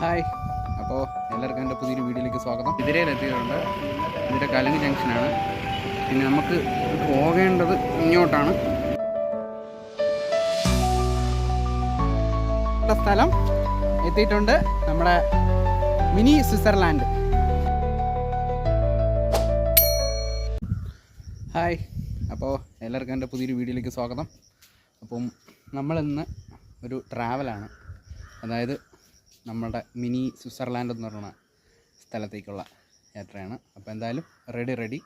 Hi, അപ്പോൾ എല്ലാവർക്കും എൻ്റെ പുതിയൊരു വീഡിയോയിലേക്ക് സ്വാഗതം. ഇതിരയിലെത്തിയിട്ടുണ്ട്. ഇതിൻ്റെ കലങ്ങ് ജംഗ്ഷനാണ്. പിന്നെ നമുക്ക് പോകേണ്ടത് ഇങ്ങോട്ടാണ്. സ്ഥലം എത്തിയിട്ടുണ്ട്, നമ്മുടെ മിനി സ്വിറ്റ്സർലാൻഡ്. ഹായ്, അപ്പോൾ എല്ലാവർക്കും എൻ്റെ പുതിയൊരു വീഡിയോയിലേക്ക് സ്വാഗതം. അപ്പം നമ്മളിന്ന് ഒരു ട്രാവലാണ്, അതായത് നമ്മുടെ മിനി സ്വിറ്റ്സർലാൻഡ് എന്ന് പറയുന്ന സ്ഥലത്തേക്കുള്ള യാത്രയാണ്. അപ്പോൾ എന്തായാലും റെഡി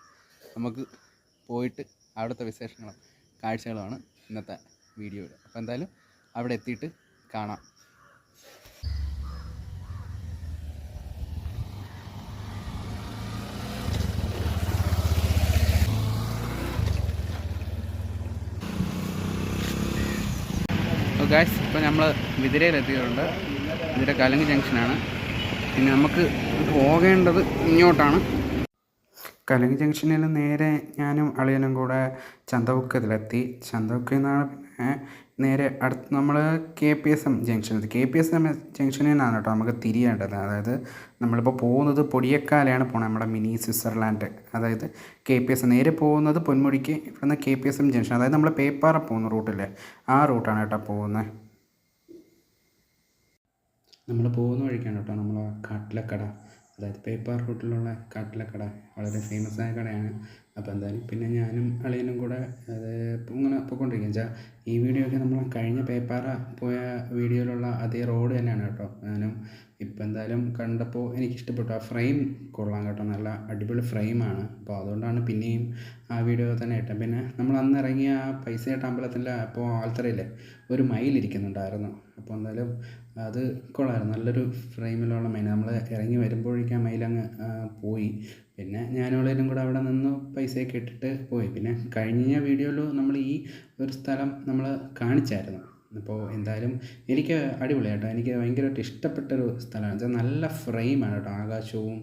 നമുക്ക് പോയിട്ട് അവിടുത്തെ വിശേഷങ്ങളും കാഴ്ചകളുമാണ് ഇന്നത്തെ വീഡിയോയിൽ. അപ്പോൾ എന്തായാലും അവിടെ എത്തിയിട്ട് കാണാം. ഗായ്സ്, ഇപ്പോൾ നമ്മൾ വിതിരയിലെത്തിയിട്ടുണ്ട്. ഇതിൻ്റെ കലങ്ങ് ജംഗ്ഷനാണ്. പിന്നെ നമുക്ക് പോകേണ്ടത് ഇങ്ങോട്ടാണ്. കലങ്ങ് ജംഗ്ഷനിൽ നേരെ ഞാനും അളിയനും കൂടെ ചന്തമുക്കത്തിലെത്തി. ചന്തമുക്കിൽ നിന്നാണ് പിന്നെ നേരെ അടുത്ത് നമ്മൾ KPSM ജംഗ്ഷനിൽ നിന്നാണ് കേട്ടോ നമുക്ക് തിരിയേണ്ടത്. അതായത് നമ്മളിപ്പോൾ പോകുന്നത് പൊടിയക്കാലയാണ് പോണത്, നമ്മുടെ മിനി സ്വിറ്റ്സർലാൻഡ്. അതായത് KPSM നേരെ പോകുന്നത് പൊന്മുടിക്ക്, ഇവിടുന്ന് KPSM ജംഗ്ഷൻ, അതായത് നമ്മൾ പേപ്പാറ പോകുന്ന റൂട്ടില്ലേ, ആ റൂട്ടാണ് കേട്ടോ പോകുന്നത്. നമ്മൾ പോകുന്ന വഴിക്കാണ് കേട്ടോ നമ്മൾ കാട്ടിലക്കട, അതായത് പേപ്പാർ റൂട്ടിലുള്ള കാട്ടിലക്കട വളരെ ഫേമസ് ആയ കടയാണ്. അപ്പോൾ എന്തായാലും പിന്നെ ഞാനും അളിയനും കൂടെ അത് ഇങ്ങനെ പോയിക്കൊണ്ടിരിക്കുക വെച്ചാൽ ഈ വീഡിയോ ഒക്കെ നമ്മൾ കഴിഞ്ഞ പേപ്പാറ പോയ വീഡിയോയിലുള്ള അതേ റോഡ് തന്നെയാണ് കേട്ടോ. ഞാനും ഇപ്പോൾ എന്തായാലും കണ്ടപ്പോൾ എനിക്കിഷ്ടപ്പെട്ടു. ആ ഫ്രെയിം കൊള്ളാം കേട്ടോ, നല്ല അടിപൊളി ഫ്രെയിമാണ്. അപ്പോൾ അതുകൊണ്ടാണ് പിന്നെയും ആ വീഡിയോ തന്നെ ഇട്ടത്. പിന്നെ നമ്മൾ അന്ന് ഇറങ്ങിയ ആ പൈസയായിട്ട് അമ്പലത്തിൻ്റെ അപ്പോൾ ആൽത്തറയില്ലേ ഒരു മയിലിരിക്കുന്നുണ്ടായിരുന്നു. അപ്പോൾ എന്തായാലും അത് കൊള്ളാമായിരുന്നു, നല്ലൊരു ഫ്രെയിമിലുള്ള മയിൽ. നമ്മൾ ഇറങ്ങി വരുമ്പോഴേക്കും ആ മയിലങ്ങ് പോയി. പിന്നെ ഞാനുള്ളതിനും കൂടെ അവിടെ നിന്ന് പൈസയൊക്കെ ഇട്ടിട്ട് പോയി. പിന്നെ കഴിഞ്ഞ വീഡിയോയിൽ നമ്മൾ ഈ ഒരു സ്ഥലം നമ്മൾ കാണിച്ചായിരുന്നു. അപ്പോൾ എന്തായാലും എനിക്ക് അടിപൊളിയായിട്ടോ, എനിക്ക് ഭയങ്കരമായിട്ട് ഇഷ്ടപ്പെട്ടൊരു സ്ഥലമാണ്. വെച്ചാൽ നല്ല ഫ്രെയിമാണ് കേട്ടോ, ആകാശവും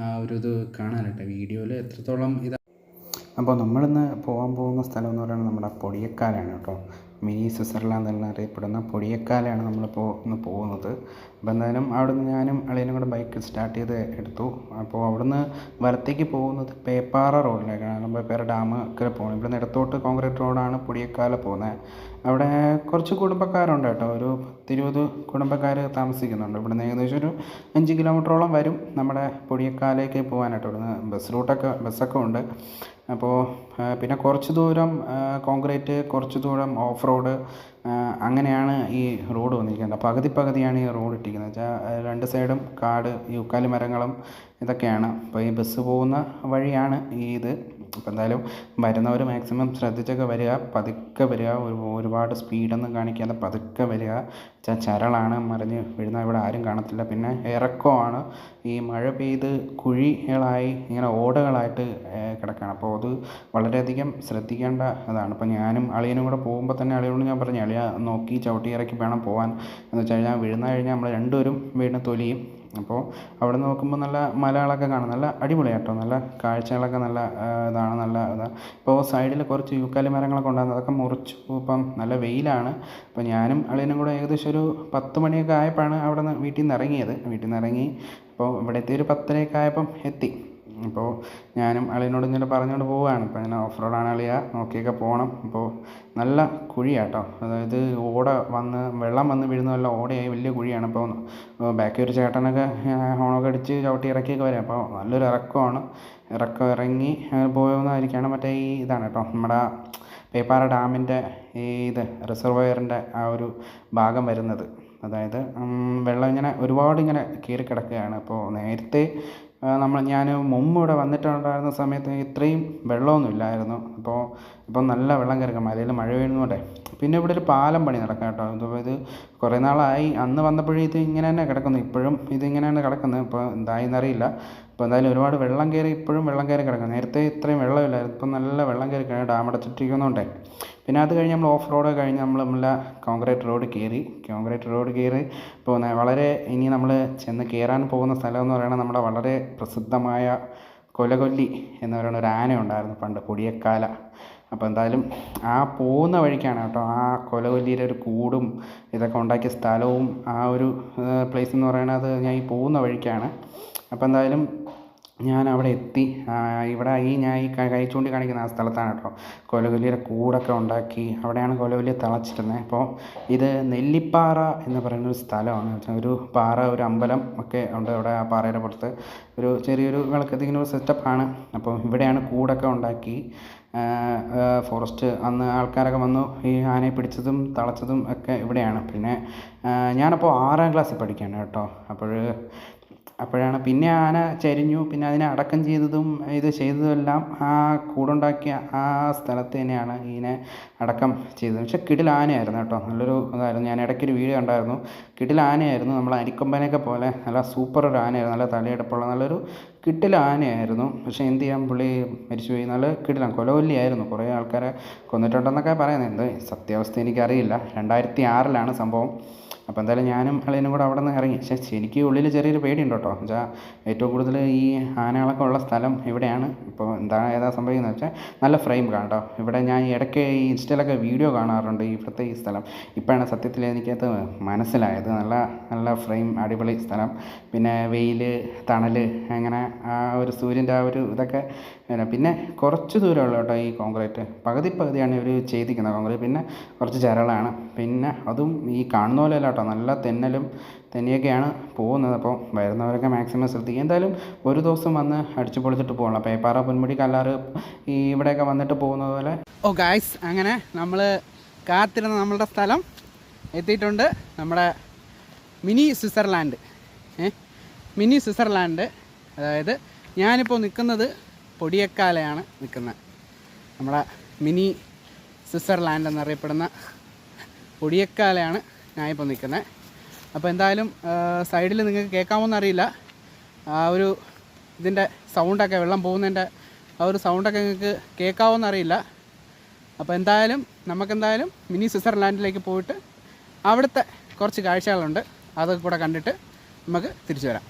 ആ ഒരു ഇത് കാണാനായിട്ട് വീഡിയോയിൽ എത്രത്തോളം അപ്പോൾ നമ്മളിന്ന് പോകാൻ പോകുന്ന സ്ഥലം എന്ന് പറയുന്നത് നമ്മുടെ പൊടിയക്കാലാണ് കേട്ടോ. മിനി സ്വിറ്റ്സർലാൻഡ് എന്നറിയപ്പെടുന്ന പൊടിയക്കാലാണ് നമ്മളിപ്പോൾ ഇന്ന് പോകുന്നത്. അപ്പോൾ എന്തായാലും അവിടുന്ന് ഞാനും അളിയനും കൂടെ ബൈക്ക് സ്റ്റാർട്ട് ചെയ്ത് എടുത്തു. അപ്പോൾ അവിടുന്ന് വലത്തേക്ക് പോകുന്നത് പേപ്പാറ റോഡിലേക്കാണ്, പേപ്പാറ ഡാം ഒക്കെ പോകുന്നത്. ഇവിടുന്ന് ഇടത്തോട്ട് കോൺക്രീറ്റ് റോഡാണ് പൊടിയക്കാല പോകുന്നത്. അവിടെ കുറച്ച് കുടുംബക്കാരുണ്ട് കേട്ടോ, ഒരു 10-20 കുടുംബക്കാർ താമസിക്കുന്നുണ്ട്. ഇവിടുന്ന് ഏകദേശം ഒരു 5 കിലോമീറ്ററോളം വരും നമ്മുടെ പൊടിയക്കാലേക്ക് പോകാനായിട്ട്. ഇവിടുന്ന് ബസ്സൊക്കെ ഉണ്ട്. അപ്പോൾ പിന്നെ കുറച്ച് ദൂരം കോൺക്രീറ്റ്, കുറച്ച് ദൂരം ഓഫ് റോഡ്, അങ്ങനെയാണ് ഈ റോഡ് വന്നിരിക്കുന്നത്. പകുതിയാണ് ഈ റോഡ് ഇട്ടിരിക്കുന്നത്. വെച്ചാൽ രണ്ട് സൈഡും കാട്, യൂക്കാലി മരങ്ങളും ഇതൊക്കെയാണ്. അപ്പോൾ ഈ ബസ് പോകുന്ന വഴിയാണ് ഈ ഇത്. അപ്പോൾ എന്തായാലും വരുന്നവർ മാക്സിമം ശ്രദ്ധിച്ചൊക്കെ വരിക, പതുക്കെ വരിക, ഒരുപാട് സ്പീഡൊന്നും കാണിക്കാതെ പതുക്കെ വരിക. ചരളാണ്, മറിഞ്ഞ് വീഴുന്ന ഇവിടെ ആരും കാണത്തില്ല. പിന്നെ ഇറക്കമാണ്, ഈ മഴ പെയ്ത് കുഴികളായി ഇങ്ങനെ ഓടകളായിട്ട് കിടക്കുകയാണ്. അപ്പോൾ അത് വളരെയധികം ശ്രദ്ധിക്കേണ്ട ഇതാണ്. അപ്പോൾ ഞാനും അളിയനും കൂടെ പോകുമ്പോൾ തന്നെ അളിയനോട് ഞാൻ പറഞ്ഞു, അളിയ നോക്കി ചവിട്ടി ഇറക്കി വേണം പോകാൻ, എന്ന് വെച്ച് കഴിഞ്ഞാൽ കഴിഞ്ഞാൽ നമ്മൾ രണ്ടുപേരും വീണ് തൊലിയും. അപ്പോൾ അവിടെ നോക്കുമ്പോൾ നല്ല മലകളൊക്കെ കാണാം, നല്ല അടിപൊളിയാട്ടോ, നല്ല കാഴ്ചകളൊക്കെ നല്ല ഇതാണ്. ഇപ്പോൾ സൈഡിൽ കുറച്ച് യൂക്കാലി മരങ്ങളൊക്കെ ഉണ്ടായിരുന്നു, അതൊക്കെ മുറിച്ചു. ഇപ്പം നല്ല വെയിലാണ്. അപ്പോൾ ഞാനും അളിയനും കൂടെ ഏകദേശം ഒരു 10 മണിയൊക്കെ ആയപ്പോഴാണ് അവിടെ നിന്ന് വീട്ടിൽ നിന്ന് ഇറങ്ങി. അപ്പോൾ ഇവിടെ എത്തി ഒരു 10:30 ആയപ്പം എത്തി. അപ്പോൾ ഞാനും അളിയനോട് ഇങ്ങനെ പറഞ്ഞുകൊണ്ട് പോവുകയാണ്. ഇപ്പോൾ ഇങ്ങനെ ഓഫ് റോഡാണ് അളിയ, നോക്കിയൊക്കെ പോകണം. അപ്പോൾ നല്ല കുഴിയാട്ടോ, അതായത് വെള്ളം വന്ന് വീഴുന്ന വല്ല ഓടയായി വലിയ കുഴിയാണ്. അപ്പോൾ ബാക്കി ഒരു ചേട്ടനൊക്കെ ഹോണൊക്കെ അടിച്ച് ചവിട്ടി ഇറക്കിയൊക്കെ വരാം. അപ്പോൾ നല്ലൊരു ഇറങ്ങി പോകുന്നതായിരിക്കണം. മറ്റേ ഈ ഇതാണ് കേട്ടോ, നമ്മുടെ പേപ്പാറ ഡാമിൻ്റെ ഈ റിസർവോയറിൻ്റെ ആ ഒരു ഭാഗം വരുന്നത്. അതായത് വെള്ളം ഇങ്ങനെ ഒരുപാട് ഇങ്ങനെ കയറി കിടക്കുകയാണ്. അപ്പോൾ നേരത്തെ ഞാൻ മുമ്പ് ഇവിടെ വന്നിട്ടുണ്ടായിരുന്ന സമയത്ത് ഇത്രയും വെള്ളമൊന്നും ഇല്ലായിരുന്നു. ഇപ്പോൾ നല്ല വെള്ളം കയറി, മലയിൽ മഴ വീഴുന്നതുകൊണ്ടേ. പിന്നെ ഇവിടെ ഒരു പാലം പണി നടക്കാം കേട്ടോ. ഇത് കുറേ നാളായി, അന്ന് വന്നപ്പോഴും ഇത് ഇങ്ങനെ തന്നെ കിടക്കുന്നു, ഇപ്പോഴും ഇതിങ്ങനെ തന്നെ കിടക്കുന്നത്. ഇപ്പോൾ എന്തായെന്നറിയില്ല. ഇപ്പോൾ എന്തായാലും ഒരുപാട് ഇപ്പോഴും വെള്ളം കയറി കിടക്കുന്നു. നേരത്തെ ഇത്രയും വെള്ളമില്ലായിരുന്നു, ഇപ്പം നല്ല വെള്ളം കയറി കഴിഞ്ഞാൽ ഡാം അടച്ചിട്ടിരിക്കുന്നുണ്ടേ. പിന്നെ അത് കഴിഞ്ഞ് നമ്മൾ ഓഫ് റോഡ് കഴിഞ്ഞ് നമ്മൾ കോൺക്രീറ്റ് റോഡ് കയറി പോകുന്ന ഇനി നമ്മൾ ചെന്ന് കയറാൻ പോകുന്ന സ്ഥലം എന്ന് പറയുന്നത് നമ്മുടെ വളരെ പ്രസിദ്ധമായ കൊലകൊല്ലി എന്ന് പറയുന്ന ഒരു ആന ഉണ്ടായിരുന്നു പണ്ട്, പൊടിയക്കാല. അപ്പോൾ എന്തായാലും ആ പോകുന്ന വഴിക്കാണ് കേട്ടോ ആ കൊലകൊല്ലിയുടെ ഒരു കൂടും ഇതൊക്കെ ഉണ്ടാക്കിയ സ്ഥലവും ആ ഒരു പ്ലേസ് എന്ന് പറയുന്നത് ഞാൻ ഈ പോകുന്ന വഴിക്കാണ്. അപ്പോൾ എന്തായാലും ഞാൻ അവിടെ എത്തി. ഇവിടെ ഞാൻ ഈ കൈ ചൂണ്ടി കാണിക്കുന്ന ആ സ്ഥലത്താണ് കേട്ടോ കൊലകൊല്ലിയുടെ കൂടൊക്കെ ഉണ്ടാക്കി അവിടെയാണ് കൊലകൊല്ലിയെ തളച്ചിരുന്നത്. അപ്പോൾ ഇത് നെല്ലിപ്പാറ എന്ന് പറയുന്നൊരു സ്ഥലമാണ്. ഒരു പാറ, ഒരു അമ്പലം ഒക്കെ ഉണ്ട് അവിടെ. ആ പാറയുടെ പുറത്ത് ഒരു ചെറിയൊരു വിളക്കത്തിങ്ങനെ ഒരു സെറ്റപ്പാണ്. അപ്പോൾ ഇവിടെയാണ് കൂടൊക്കെ ഉണ്ടാക്കി ഫോറസ്റ്റ് അന്ന് ആൾക്കാരൊക്കെ വന്നു ഈ ആനയെ പിടിച്ചതും തളച്ചതും ഒക്കെ ഇവിടെയാണ്. പിന്നെ ഞാനപ്പോൾ 6ാം ക്ലാസ്സിൽ പഠിക്കുകയാണ് കേട്ടോ. അപ്പോഴാണ് പിന്നെ ആന ചരിഞ്ഞു. പിന്നെ അതിനെ അടക്കം ചെയ്തതും ഇത് ചെയ്തതുമെല്ലാം ആ കൂടുണ്ടാക്കിയ ആ സ്ഥലത്ത് തന്നെയാണ് ഇതിനെ അടക്കം ചെയ്തത്. പക്ഷേ കിടിലാനയായിരുന്നു കേട്ടോ, നല്ലൊരു ഇതായിരുന്നു. ഞാൻ ഇടയ്ക്കൊരു വീഡിയോ കണ്ടായിരുന്നു. കിടിലാനയായിരുന്നു, നമ്മൾ അരിക്കൊമ്പനെയൊക്കെ പോലെ നല്ല സൂപ്പർ ഒരു ആനയായിരുന്നു. നല്ല തലയെടുപ്പുള്ള നല്ലൊരു കിടിലാനയായിരുന്നു. പക്ഷേ എന്ത് ചെയ്യാൻ, പുള്ളി മരിച്ചുപോയി. നല്ല കിടിലാണ്, കൊലകൊല്ലിയായിരുന്നു. കുറേ ആൾക്കാരെ കൊന്നിട്ടുണ്ടെന്നൊക്കെ പറയുന്നുണ്ട്. സത്യാവസ്ഥ എനിക്കറിയില്ല. 2006 സംഭവം. അപ്പോൾ എന്തായാലും ഞാനും അളിയനും കൂടെ അവിടെ നിന്ന് ഇറങ്ങി. പക്ഷേ എനിക്ക് ഉള്ളിൽ ചെറിയൊരു പേടിയുണ്ട് കേട്ടോ. എന്നുവെച്ചാൽ ഏറ്റവും കൂടുതൽ ഈ ആനകളൊക്കെ ഉള്ള സ്ഥലം ഇവിടെയാണ്. ഇപ്പോൾ ഏതാ സംഭവിക്കുന്നത് വെച്ചാൽ നല്ല ഫ്രെയിം കാണട്ടോ. ഇവിടെ ഞാൻ ഇടയ്ക്ക് ഈ ഇൻസ്റ്റയിലൊക്കെ വീഡിയോ കാണാറുണ്ട് ഇവിടുത്തെ ഈ സ്ഥലം. ഇപ്പോഴാണ് സത്യത്തിൽ എനിക്കത് മനസ്സിലായത്. നല്ല നല്ല ഫ്രെയിം, അടിപൊളി സ്ഥലം. പിന്നെ വെയിൽ, തണൽ, അങ്ങനെ ആ ഒരു സൂര്യൻ്റെ ആ ഒരു ഇതൊക്കെ. പിന്നെ കുറച്ച് ദൂരമുള്ളൂ കേട്ടോ ഈ കോൺക്രീറ്റ്. പകുതിയാണ് ഇവർ ചെയ്തിരിക്കുന്നത് കോൺക്രീറ്റ്. പിന്നെ കുറച്ച് ചരളാണ്. പിന്നെ അതും ഈ കാണുന്ന പോലെ അല്ല കേട്ടോ, നല്ല തെന്നിയൊക്കെയാണ് പോകുന്നത്. അപ്പോൾ വരുന്നവരൊക്കെ മാക്സിമം ശ്രദ്ധിക്കുക. എന്തായാലും ഒരു ദിവസം വന്ന് അടിച്ചു പൊളിച്ചിട്ട് പോകണം. പേപ്പാറ, പൊന്മുടി, കല്ലാറ് ഈ ഇവിടെയൊക്കെ വന്നിട്ട് പോകുന്നത് പോലെ. ഓ ഗായ്സ്, അങ്ങനെ നമ്മൾ കാത്തിരുന്ന നമ്മളുടെ സ്ഥലം എത്തിയിട്ടുണ്ട്. നമ്മുടെ മിനി സ്വിറ്റ്സർലാൻഡ്. മിനി സ്വിറ്റ്സർലാൻഡ്, അതായത് ഞാനിപ്പോൾ നിൽക്കുന്നത് പൊടിയക്കാലയാണ് നിൽക്കുന്നത്. നമ്മുടെ മിനി സ്വിറ്റ്സർലാൻഡ് എന്നറിയപ്പെടുന്ന പൊടിയക്കാലയാണ് ഞാനിപ്പോൾ നിൽക്കുന്നത്. അപ്പോൾ എന്തായാലും സൈഡിൽ നിങ്ങൾക്ക് കേൾക്കാമോയെന്നറിയില്ല, ആ ഒരു ഇതിൻ്റെ സൗണ്ടൊക്കെ, വെള്ളം പോകുന്നതിൻ്റെ ആ ഒരു സൗണ്ടൊക്കെ നിങ്ങൾക്ക് കേൾക്കാമോയെന്നറിയില്ല. അപ്പോൾ എന്തായാലും നമുക്കെന്തായാലും മിനി സ്വിറ്റ്സർലാൻഡിലേക്ക് പോയിട്ട് അവിടുത്തെ കുറച്ച് കാഴ്ചകളുണ്ട്, അതൊക്കെ കൂടെ കണ്ടിട്ട് നമുക്ക് തിരിച്ചു വരാം.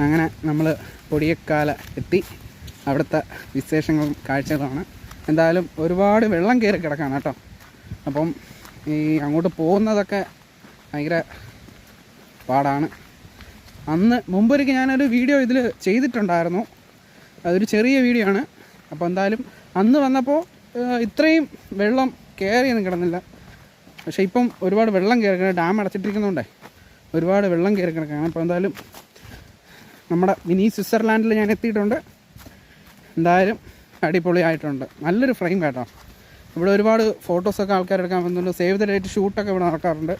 അങ്ങനെ നമ്മൾ പൊടിയക്കാല എത്തി. അവിടുത്തെ വിശേഷങ്ങളും കാഴ്ചകളുമാണ്. എന്തായാലും ഒരുപാട് വെള്ളം കയറി കിടക്കാണ് കേട്ടോ. അപ്പം ഈ അങ്ങോട്ട് പോകുന്നതൊക്കെ ഭയങ്കര പാടാണ്. മുമ്പൊരിക്കൽ ഞാനൊരു വീഡിയോ ഇതിൽ ചെയ്തിട്ടുണ്ടായിരുന്നു. അതൊരു ചെറിയ വീഡിയോ ആണ്. അപ്പോൾ എന്തായാലും അന്ന് വന്നപ്പോൾ ഇത്രയും വെള്ളം കയറിയൊന്നും കിടന്നില്ല. പക്ഷേ ഇപ്പം ഒരുപാട് വെള്ളം കയറി, ഡാം അടച്ചിട്ടിരിക്കുന്നതുകൊണ്ടേ ഒരുപാട് വെള്ളം കയറി കിടക്കുകയാണ്. അപ്പോൾ എന്തായാലും നമ്മുടെ മിനി സ്വിറ്റ്സർലാൻഡിൽ ഞാൻ എത്തിയിട്ടുണ്ട്. എന്തായാലും അടിപൊളിയായിട്ടുണ്ട്. നല്ലൊരു ഫ്രെയിം കേട്ടോ. ഇവിടെ ഒരുപാട് ഫോട്ടോസൊക്കെ ആൾക്കാരെടുക്കാൻ വന്നുണ്ട്. സേവ് ദ ഡേറ്റ് ഷൂട്ടൊക്കെ ഇവിടെ നടക്കാറുണ്ട്.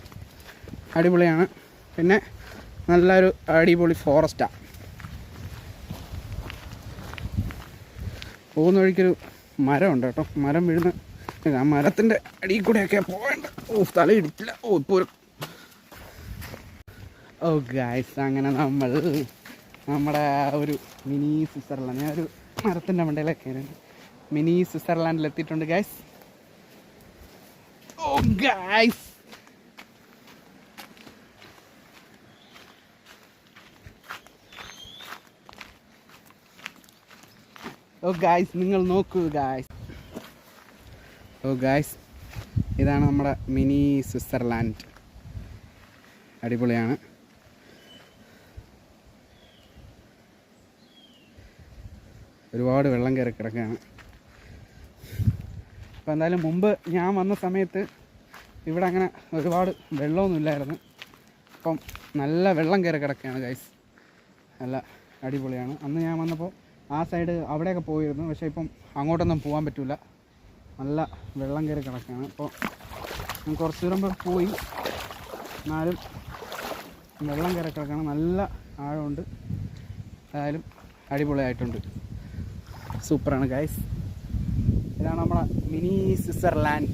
അടിപൊളിയാണ്. പിന്നെ നല്ലൊരു അടിപൊളി ഫോറസ്റ്റാണ്. പോകുന്ന വഴിക്കൊരു മരമുണ്ട് കേട്ടോ. മരം വീഴുന്ന ആ മരത്തിൻ്റെ അടിയിൽ കൂടെയൊക്കെ പോകേണ്ട. തല ഇടിച്ചില്ല. ഇപ്പോൾ ഗായ്സ്, അങ്ങനെ നമ്മുടെ ഒരു മിനി സ്വിറ്റ്സർലാൻഡ്, ഞാൻ ഒരു മരത്തിൻ്റെ മണ്ടയിലൊക്കെ കയറി മിനി സ്വിറ്റ്സർലാൻഡിൽ എത്തിയിട്ടുണ്ട് ഗായ്സ്. ഗായ്സ്, നിങ്ങൾ നോക്കൂ ഗായ്സ്. ഗായ്സ്, ഇതാണ് നമ്മുടെ മിനി സ്വിറ്റ്സർലാൻഡ്. അടിപൊളിയാണ്. ഒരുപാട് വെള്ളം കയറി കിടക്കുകയാണ്. അപ്പോൾ എന്തായാലും മുമ്പ് ഞാൻ വന്ന സമയത്ത് ഇവിടെ അങ്ങനെ ഒരുപാട് വെള്ളമൊന്നുമില്ലായിരുന്നു. അപ്പം നല്ല വെള്ളം കയറി കിടക്കുകയാണ് ഗൈസ്. നല്ല അടിപൊളിയാണ്. അന്ന് ഞാൻ വന്നപ്പോൾ ആ സൈഡ് അവിടെയൊക്കെ പോയിരുന്നു. പക്ഷേ ഇപ്പം അങ്ങോട്ടൊന്നും പോകാൻ പറ്റില്ല, നല്ല വെള്ളം കയറി കിടക്കുകയാണ്. അപ്പോൾ ഞാൻ കുറച്ച് ദൂരം പോയി, എന്നാലും വെള്ളം കയറി കിടക്കുകയാണ്. നല്ല ആഴമുണ്ട്. ഏതായാലും അടിപൊളിയായിട്ടുണ്ട്. സൂപ്പറാണ് ഗൈസ്. ഇതാണ് നമ്മുടെ മിനി സ്വിറ്റ്സർലാൻഡ്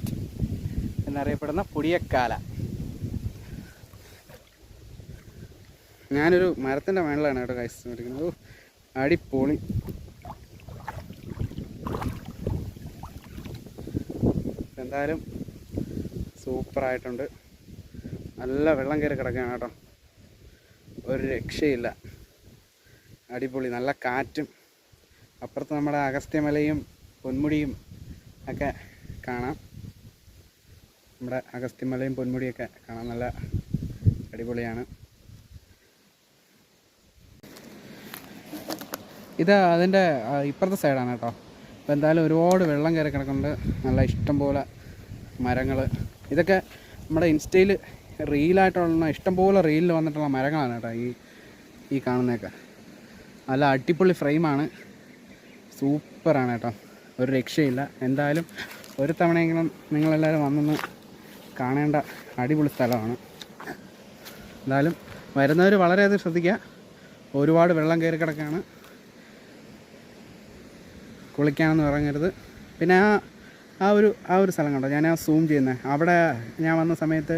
എന്നറിയപ്പെടുന്ന പൊടിയക്കാല. ഞാനൊരു മരത്തിൻ്റെ മേളിലാണ് കേട്ടോ ഗൈസ് ഇരിക്കുന്നത്. അടിപൊളി. എന്തായാലും സൂപ്പറായിട്ടുണ്ട്. നല്ല വെള്ളം കയറി കിടക്കുകയാണ് കേട്ടോ, ഒരു രക്ഷയില്ല. അടിപൊളി. നല്ല കാറ്റും, അപ്പുറത്ത് നമ്മുടെ അഗസ്ത്യമലയും പൊന്മുടിയും ഒക്കെ കാണാം. നമ്മുടെ അഗസ്ത്യമലയും പൊന്മുടിയൊക്കെ കാണാൻ നല്ല അടിപൊളിയാണ്. ഇത് അതിൻ്റെ ഇപ്പുറത്തെ സൈഡാണ് കേട്ടോ. അപ്പോൾ എന്തായാലും ഒരുപാട് വെള്ളം കയറി കിടക്കുന്നുണ്ട്. നല്ല ഇഷ്ടം പോലെ മരങ്ങൾ. ഇതൊക്കെ നമ്മുടെ ഇൻസ്റ്റയിൽ റീലായിട്ടുള്ള ഇഷ്ടംപോലെ റീലിൽ വന്നിട്ടുള്ള മരങ്ങളാണ് കേട്ടോ ഈ കാണുന്നതൊക്കെ. നല്ല അടിപൊളി ഫ്രെയിമാണ്, സൂപ്പറാണ് കേട്ടോ, ഒരു രക്ഷയില്ല. എന്തായാലും ഒരു തവണയെങ്കിലും നിങ്ങളെല്ലാവരും വന്നൊന്ന് കാണേണ്ട അടിപൊളി സ്ഥലമാണ്. എന്തായാലും വരുന്നവർ വളരെയധികം ശ്രദ്ധിക്കുക. ഒരുപാട് വെള്ളം കയറി കിടക്കുകയാണ്, കുളിക്കാനൊന്നും ഇറങ്ങരുത്. പിന്നെ ആ ഒരു സ്ഥലം കണ്ടോ, ഞാൻ സൂം ചെയ്യുന്നത്. അവിടെ ഞാൻ വന്ന സമയത്ത്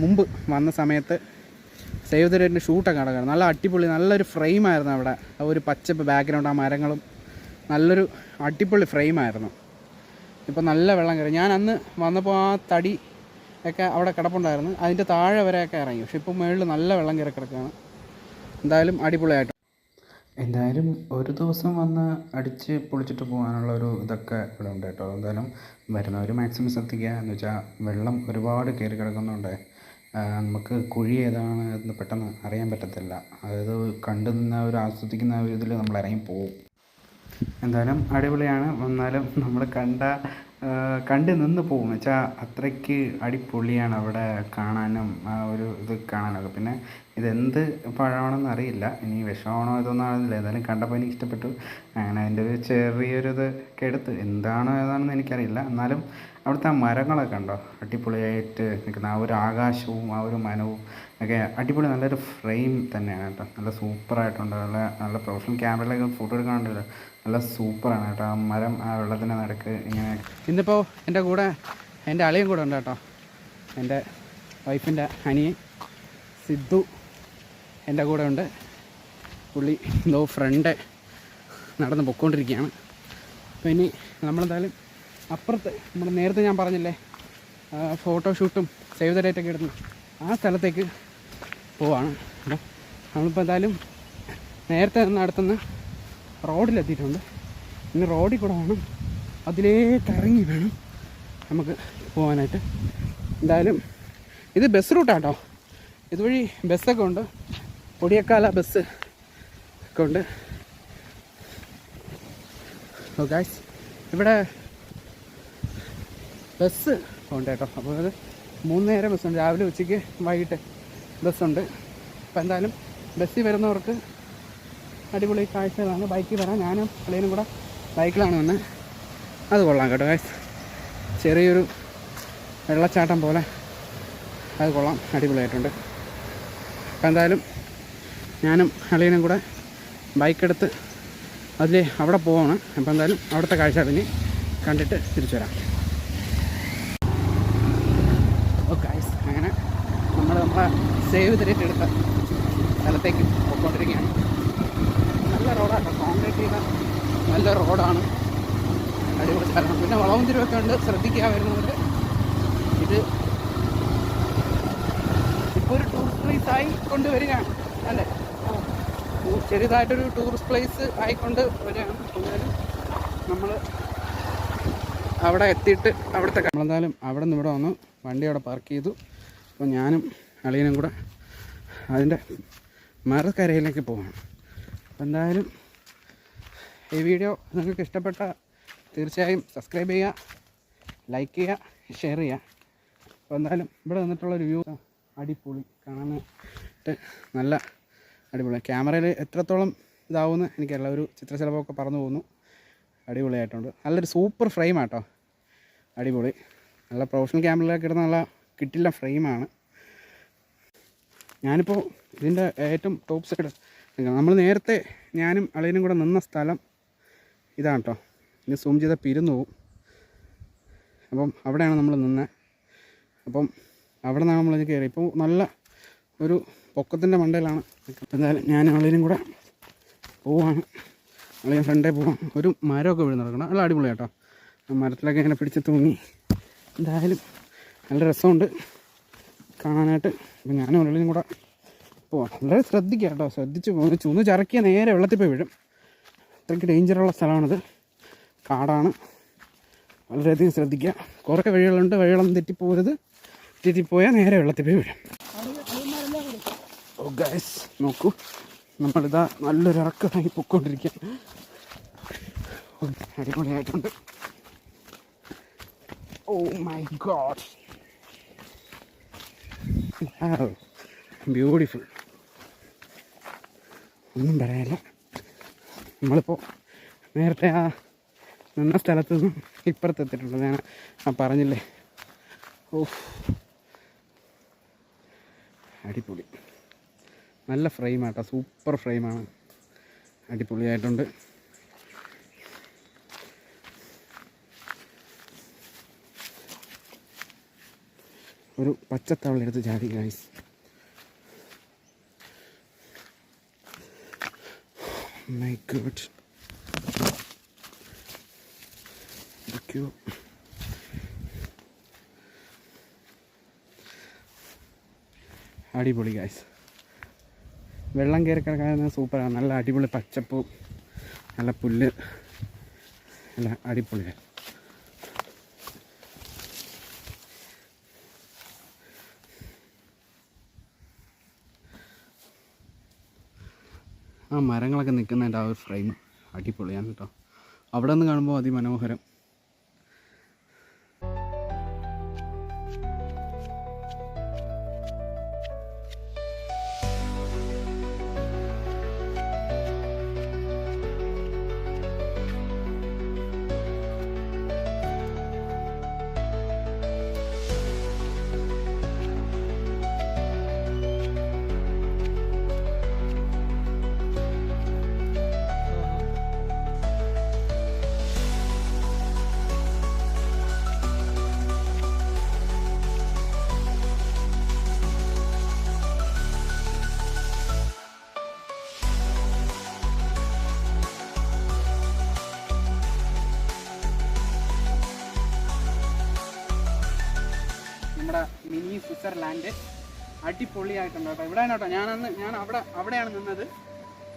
മുമ്പ് വന്ന സമയത്ത് സേവ് ദ ഡേറ്റിൻ്റെ ഷൂട്ടൊക്കെ നടക്കുകയാണ്. നല്ല അടിപൊളി, നല്ലൊരു ഫ്രെയിമായിരുന്നു അവിടെ. ആ ഒരു പച്ചപ്പ് ബാക്ക്ഗ്രൗണ്ട്, ആ മരങ്ങളും നല്ലൊരു അടിപൊളി ഫ്രെയിമായിരുന്നു. ഇപ്പോൾ നല്ല വെള്ളം കയറി. ഞാൻ അന്ന് വന്നപ്പോൾ ആ തടി ഒക്കെ അവിടെ കിടപ്പുണ്ടായിരുന്നു, അതിൻ്റെ താഴെ വരെയൊക്കെ ഇറങ്ങി. പക്ഷെ ഇപ്പോൾ മുകളിൽ നല്ല വെള്ളം കയറി കിടക്കുകയാണ്. എന്തായാലും അടിപൊളിയായിട്ട്. എന്തായാലും ഒരു ദിവസം വന്ന് അടിച്ച് പൊളിച്ചിട്ട് പോകാനുള്ള ഒരു ഇതൊക്കെ ഇവിടെ ഉണ്ട് കേട്ടോ. എന്തായാലും വരുന്നവർ മാക്സിമം ശ്രദ്ധിക്കുക. എന്ന് വെച്ചാൽ വെള്ളം ഒരുപാട് കയറി കിടക്കുന്നുണ്ട്. നമുക്ക് കുഴി ഏതാണ് എന്ന് പെട്ടെന്ന് അറിയാൻ പറ്റത്തില്ല. അതായത് കണ്ടു നിന്ന് ആസ്വദിക്കുന്ന ഒരു ഇതിൽ നമ്മൾ ഇറങ്ങി പോകും. എന്തായാലും അടിപൊളിയാണ്. എന്നാലും നമ്മൾ കണ്ട് നിന്ന് പോകും. എന്ന് വെച്ചാൽ അത്രയ്ക്ക് അടിപൊളിയാണ് അവിടെ കാണാനും ആ ഒരു ഇത് കാണാനൊക്കെ. പിന്നെ ഇതെന്ത് പഴമാണെന്ന് അറിയില്ല, ഇനി വിഷമാണോ ഇതൊന്നും അറിയില്ല. എന്തായാലും കണ്ടപ്പോൾ എനിക്ക് ഇഷ്ടപ്പെട്ടു. അങ്ങനെ അതിൻ്റെ ഒരു ചെറിയൊരു ഇതൊക്കെ എടുത്ത് എന്താണോ ഏതാണെന്ന് എനിക്കറിയില്ല. എന്നാലും അവിടുത്തെ ആ മരങ്ങളൊക്കെ ഉണ്ടോ അടിപൊളിയായിട്ട് നിൽക്കുന്ന ആ ഒരു ആകാശവും ആ ഒരു മനവും ഒക്കെ അടിപൊളി. നല്ലൊരു ഫ്രെയിം തന്നെയാണ് കേട്ടോ, നല്ല സൂപ്പറായിട്ടുണ്ട്. നല്ല പ്രൊഫഷണൽ ക്യാമറയിലൊക്കെ ഫോട്ടോ എടുക്കാനുണ്ടല്ലോ, നല്ല സൂപ്പറാണ് കേട്ടോ. ആ മരം ആ വെള്ളത്തിൻ്റെ നടുക്ക് ഇങ്ങനെ. ഇന്നിപ്പോൾ എൻ്റെ കൂടെ എൻ്റെ അളിയും കൂടെ ഉണ്ട് കേട്ടോ, എൻ്റെ വൈഫിൻ്റെ അനിയൻ സിദ്ധു എൻ്റെ കൂടെ ഉണ്ട്. പുള്ളി എന്തോ ഫ്രണ്ട് നടന്ന് പൊയ്ക്കൊണ്ടിരിക്കുകയാണ്. അപ്പോൾ ഇനി നമ്മളെന്തായാലും അപ്പുറത്ത് നമ്മൾ നേരത്തെ ഞാൻ പറഞ്ഞില്ലേ ഫോട്ടോഷൂട്ടും സേവ് ദ ഡേറ്റൊക്കെ എടുത്തു ആ സ്ഥലത്തേക്ക് പോവാണ്. അപ്പോൾ നമ്മളിപ്പോൾ എന്തായാലും നേരത്തെ അടുത്തുനിന്ന് റോഡിലെത്തിയിട്ടുണ്ട്. ഇനി റോഡിൽ കൂടെ വേണം, അതിലേക്ക് ഇറങ്ങി വേണം നമുക്ക് പോകാനായിട്ട്. എന്തായാലും ഇത് ബസ് റൂട്ടാട്ടോ, ഇതുവഴി ബസ്സൊക്കെ ഉണ്ട്, പൊടിയക്കാല ബസ് ഒക്കെ ഉണ്ട്. ഓ ഗൈസ്, ഇവിടെ ബസ് ഉണ്ട് കേട്ടോ. അപ്പോൾ അത് 3 നേരം ബസ്സുണ്ട്, രാവിലെ ഉച്ചയ്ക്ക് വൈകിട്ട് ബസ്സുണ്ട്. അപ്പോൾ എന്തായാലും ബസ്സിൽ വരുന്നവർക്ക് അടിപൊളി കാഴ്ചകളാണ്. ബൈക്കിൽ വരാം, ഞാനും പിള്ളേനും കൂടെ ബൈക്കിലാണ് വന്നത്. അത് കൊള്ളാം കേട്ടോ ഗൈസ്, ചെറിയൊരു വെള്ളച്ചാട്ടം പോലെ, അത് കൊള്ളാം, അടിപൊളിയായിട്ടുണ്ട്. അപ്പോൾ എന്തായാലും ഞാനും അളിയനും കൂടെ ബൈക്കെടുത്ത് അവിടെ പോവാണ്. അപ്പോൾ എന്തായാലും അവിടുത്തെ കാഴ്ച അതിന് കണ്ടിട്ട് തിരിച്ചു വരാം. ഓക്കെ, അങ്ങനെ നമ്മളെ സേവ് ദ ഡേറ്റ് എടുത്ത സ്ഥലത്തേക്ക് പോയിക്കൊണ്ടിരിക്കുകയാണ്. നല്ല റോഡാണ്, കോൺക്രീറ്റ് ചെയ്ത നല്ല റോഡാണ്, അടിപൊളി സ്ഥലമാണ്. പിന്നെ വളവും തിരുവൊക്കെ ഉണ്ട്, ശ്രദ്ധിക്കുക വരുന്നവർ. ഇത് ഇപ്പോൾ ഒരു ടൂറിസ്റ്റ് പ്ലേസ് ആയി കൊണ്ടുവരികയാണ് അല്ലേ, ചെറിയതായിട്ടൊരു ടൂറിസ്റ്റ് പ്ലേസ് ആയിക്കൊണ്ട് വരികയാണ്. എന്തായാലും നമ്മൾ അവിടെ എത്തിയിട്ട് നമ്മളെന്തായാലും അവിടെ നിന്ന് ഇവിടെ വന്ന് വണ്ടി അവിടെ പാർക്ക് ചെയ്തു. അപ്പോൾ ഞാനും അളിയനും കൂടെ അതിൻ്റെ മരക്കരയിലേക്ക് പോവാണ്. അപ്പോൾ എന്തായാലും ഈ വീഡിയോ നിങ്ങൾക്ക് ഇഷ്ടപ്പെട്ട തീർച്ചയായും സബ്സ്ക്രൈബ് ചെയ്യുക, ലൈക്ക് ചെയ്യുക, ഷെയർ ചെയ്യുക. അപ്പോൾ എന്തായാലും ഇവിടെ നിന്നിട്ടുള്ളൊരു വ്യൂ അടിപൊളി, കാണാനായിട്ട് നല്ല അടിപൊളി. ക്യാമറയിൽ എത്രത്തോളം ഇതാവുമെന്ന് എനിക്കറിയില്ല, ഒരു ചിത്രശലഭമൊക്കെ പറന്നു പോകുന്നു, അടിപൊളിയായിട്ടുണ്ട്. നല്ലൊരു സൂപ്പർ ഫ്രെയിമാട്ടോ, അടിപൊളി. നല്ല പ്രൊഫഷണൽ ക്യാമറയിലൊക്കെ ഇടുന്ന നല്ല കിട്ടില്ല ഫ്രെയിമാണ്. ഞാനിപ്പോൾ ഇതിൻ്റെ ഏറ്റവും ടോപ്പ് സൈഡ് നമ്മൾ നേരത്തെ ഞാനും അളിയനും കൂടെ നിന്ന സ്ഥലം ഇതാണ് കേട്ടോ. ഇനി സൂം ചെയ്താൽ പിരുന്നു പോവും. അപ്പം അവിടെയാണ് നമ്മൾ നിന്നത്. അപ്പം അവിടെ നിന്നാണ് നമ്മൾ കയറി. ഇപ്പോൾ നല്ല ഒരു പൊക്കത്തിൻ്റെ മണ്ടയിലാണ്. എന്തായാലും ഞാൻ അളിയനും കൂടെ പോവാണ്. അളിയൻ ഫ്രണ്ടേ പോവാം. ഒരു മരമൊക്കെ വീഴുന്ന നടക്കണം. നല്ല അടിപൊളി കേട്ടോ. മരത്തിലൊക്കെ ഇങ്ങനെ പിടിച്ച് തൂങ്ങി. എന്തായാലും നല്ല രസമുണ്ട് കാണാനായിട്ട്. അപ്പം ഞാനും അളിയനും കൂടെ പോവാം. വളരെ ശ്രദ്ധിക്കുക കേട്ടോ. ശ്രദ്ധിച്ച് പോകും. ചുന്ന് ചറക്കിയ നേരെ വെള്ളത്തിൽ പോയി വീഴും. അത്രയ്ക്ക് ഡേഞ്ചറുള്ള സ്ഥലമാണിത്. കാടാണ്. വളരെയധികം ശ്രദ്ധിക്കുക. കുറേ വഴികളുണ്ട്. വഴികളൊന്നും തെറ്റിപ്പോകരുത്. തെറ്റിപ്പോയാൽ നേരെ വെള്ളത്തിൽ പോയി വീഴും. ഓ ഗൈസ് നോക്കൂ, നമ്മളിതാ നല്ലൊരു ഇറക്കമായി പൊയ്ക്കൊണ്ടിരിക്കുക. അടിപൊളിയായിട്ടുണ്ട്. Oh my God, beautiful. ഒന്നും പറയാനില്ല. നമ്മളിപ്പോൾ നേരത്തെ ആ നിന്ന സ്ഥലത്ത് നിന്നും ഇപ്പുറത്തെത്തിയിട്ടുണ്ട്. ഞാൻ പറഞ്ഞില്ലേ. ഓ അടിപൊളി. നല്ല ഫ്രെയിമാട്ടോ. സൂപ്പർ ഫ്രെയിമാണ്. അടിപൊളിയായിട്ടുണ്ട്. ഒരു പച്ചത്തവളെടുത്ത് ചാടി ഗൈസ്. My God. അടിപൊളി ഗൈസ്. വെള്ളം കയറി കിടക്കാൻ സൂപ്പറാണ്. നല്ല അടിപൊളി പച്ചപ്പും നല്ല പുല്ല്, നല്ല അടിപൊളിയാണ്. ആ മരങ്ങളൊക്കെ നിൽക്കുന്നതിൻ്റെ ആ ഒരു ഫ്രെയിം അടിപൊളിയാണ് കേട്ടോ. അവിടെ നിന്ന് കാണുമ്പോൾ അതിമനോഹരം. നമ്മുടെ മിനി സ്വിറ്റ്സർലാൻഡ് അടിപൊളിയായിട്ടുണ്ട് കേട്ടോ. ഇവിടെ കേട്ടോ ഞാൻ അവിടെയാണ് നിന്നത്.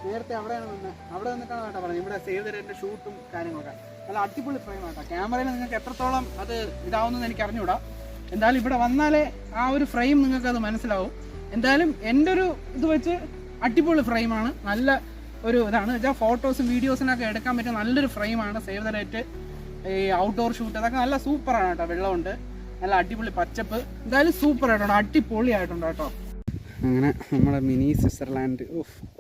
നേരത്തെ അവിടെയാണ് നിന്നത്. അവിടെ നിന്നിട്ടാണ് കേട്ടോ പറഞ്ഞത്. ഇവിടെ സേവ് ദ ഡേറ്റിൻ്റെ ഷൂട്ടും കാര്യങ്ങളൊക്കെ നല്ല അടിപൊളി ഫ്രെയിം കേട്ടോ. ക്യാമറയിൽ നിങ്ങൾക്ക് എത്രത്തോളം അത് ഇതാവുമെന്ന് എനിക്ക് അറിഞ്ഞുകൂടാ. എന്തായാലും ഇവിടെ വന്നാലേ ആ ഒരു ഫ്രെയിം നിങ്ങൾക്ക് അത് മനസ്സിലാവും. എന്തായാലും എൻ്റെ ഒരു ഇത് വെച്ച് അടിപൊളി ഫ്രെയിമാണ്. നല്ല ഒരു ഇതാണ് വെച്ചാൽ ഫോട്ടോസും വീഡിയോസിനൊക്കെ എടുക്കാൻ പറ്റിയ നല്ലൊരു ഫ്രെയിമാണ്. സേവ് ദ ഡേറ്റ്, ഈ ഔട്ട്ഡോർ ഷൂട്ട്, അതൊക്കെ നല്ല സൂപ്പറാണ് കേട്ടോ. വെള്ളമുണ്ട്, നല്ല അടിപൊളി പച്ചപ്പ്. എന്തായാലും സൂപ്പർ ആയിട്ടുണ്ട്, അടിപൊളിയായിട്ടുണ്ട് കേട്ടോ. അങ്ങനെ നമ്മുടെ മിനി സ്വിറ്റ്സർലാൻഡ്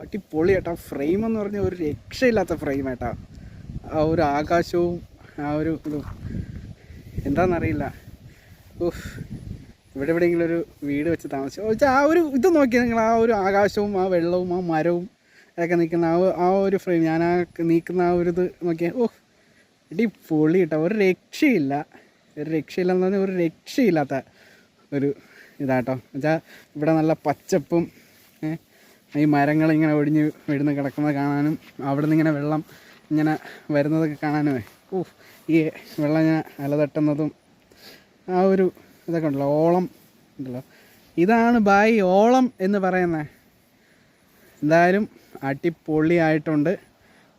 അടിപൊളി കേട്ടോ. ഫ്രെയിം എന്ന് പറഞ്ഞാൽ ഒരു രക്ഷയില്ലാത്ത ഫ്രെയിം കേട്ടോ. ആ ഒരു ആകാശവും ആ ഒരു ഇതും എന്താണെന്നറിയില്ല. ഇവിടെ എവിടെയെങ്കിലും ഒരു വീട് വെച്ച് താമസിച്ചു ആ ഒരു ഇത് നോക്കി നിങ്ങൾ, ആ ഒരു ആകാശവും ആ വെള്ളവും ആ മരവും ഒക്കെ നിൽക്കുന്ന ആ ഒരു ഫ്രെയിം, ഞാൻ ആ നീക്കുന്ന ആ ഒരു ഇത് നോക്കിയാൽ അടിപൊളി കേട്ടോ. ഒരു രക്ഷയില്ല. ഒരു രക്ഷയില്ലെന്ന് പറഞ്ഞാൽ ഒരു രക്ഷയില്ലാത്ത ഒരു ഇതാട്ടോ. എന്നുവെച്ചാൽ ഇവിടെ നല്ല പച്ചപ്പും ഈ മരങ്ങളിങ്ങനെ ഒടിഞ്ഞ് വീഴുന്ന് കിടക്കുന്നത് കാണാനും അവിടെ നിന്ന് ഇങ്ങനെ വെള്ളം ഇങ്ങനെ വരുന്നതൊക്കെ കാണാനുമേ ഈ വെള്ളം ഇങ്ങനെ അലതട്ടുന്നതും ആ ഒരു ഇതൊക്കെ ഉണ്ടല്ലോ. ഓളം ഉണ്ടല്ലോ, ഇതാണ് ബായ് ഓളം എന്ന് പറയുന്നത്. എന്തായാലും അടിപൊളിയായിട്ടുണ്ട്.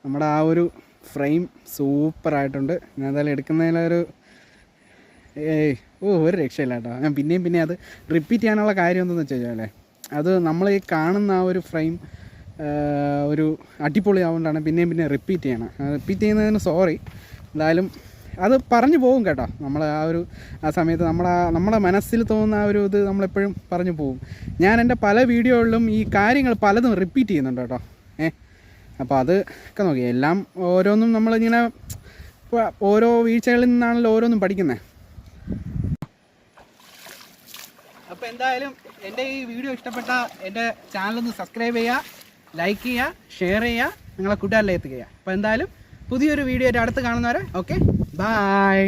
നമ്മുടെ ആ ഒരു ഫ്രെയിം സൂപ്പറായിട്ടുണ്ട്. ഞാൻ എന്തായാലും എടുക്കുന്നതിലൊരു ഒരു രക്ഷയില്ല കേട്ടോ. ഞാൻ പിന്നെയും അത് റിപ്പീറ്റ് ചെയ്യാനുള്ള കാര്യം എന്തെന്ന് വെച്ച് കഴിഞ്ഞാൽ, അത് നമ്മൾ ഈ കാണുന്ന ആ ഒരു ഫ്രെയിം ഒരു അടിപൊളി ആവുകൊണ്ടാണ് പിന്നെയും റിപ്പീറ്റ് ചെയ്യണം. റിപ്പീറ്റ് ചെയ്യുന്നതിന് സോറി. എന്തായാലും അത് പറഞ്ഞു പോകും കേട്ടോ. നമ്മൾ ആ സമയത്ത് നമ്മുടെ മനസ്സിൽ തോന്നുന്ന ആ ഒരു ഇത് നമ്മളെപ്പോഴും പറഞ്ഞു പോകും. ഞാൻ എൻ്റെ പല വീഡിയോകളിലും ഈ കാര്യങ്ങൾ പലതും റിപ്പീറ്റ് ചെയ്യുന്നുണ്ട് കേട്ടോ. അപ്പോൾ അത് ഒക്കെ നോക്കി എല്ലാം ഓരോന്നും നമ്മളിങ്ങനെ ഓരോ വീഴ്ചകളിൽ നിന്നാണല്ലോ ഓരോന്നും പഠിക്കുന്നത്. അപ്പോൾ എന്തായാലും എൻ്റെ ഈ വീഡിയോ ഇഷ്ടപ്പെട്ട എൻ്റെ ചാനലൊന്ന് സബ്സ്ക്രൈബ് ചെയ്യുക, ലൈക്ക് ചെയ്യുക, ഷെയർ ചെയ്യുക, നിങ്ങളെ കൂട്ടുകാരിലേക്ക് എത്തിക്കുക. അപ്പോൾ എന്തായാലും പുതിയൊരു വീഡിയോ ആയിട്ട് അടുത്ത് കാണുന്നവരെ ഓക്കെ, ബൈ.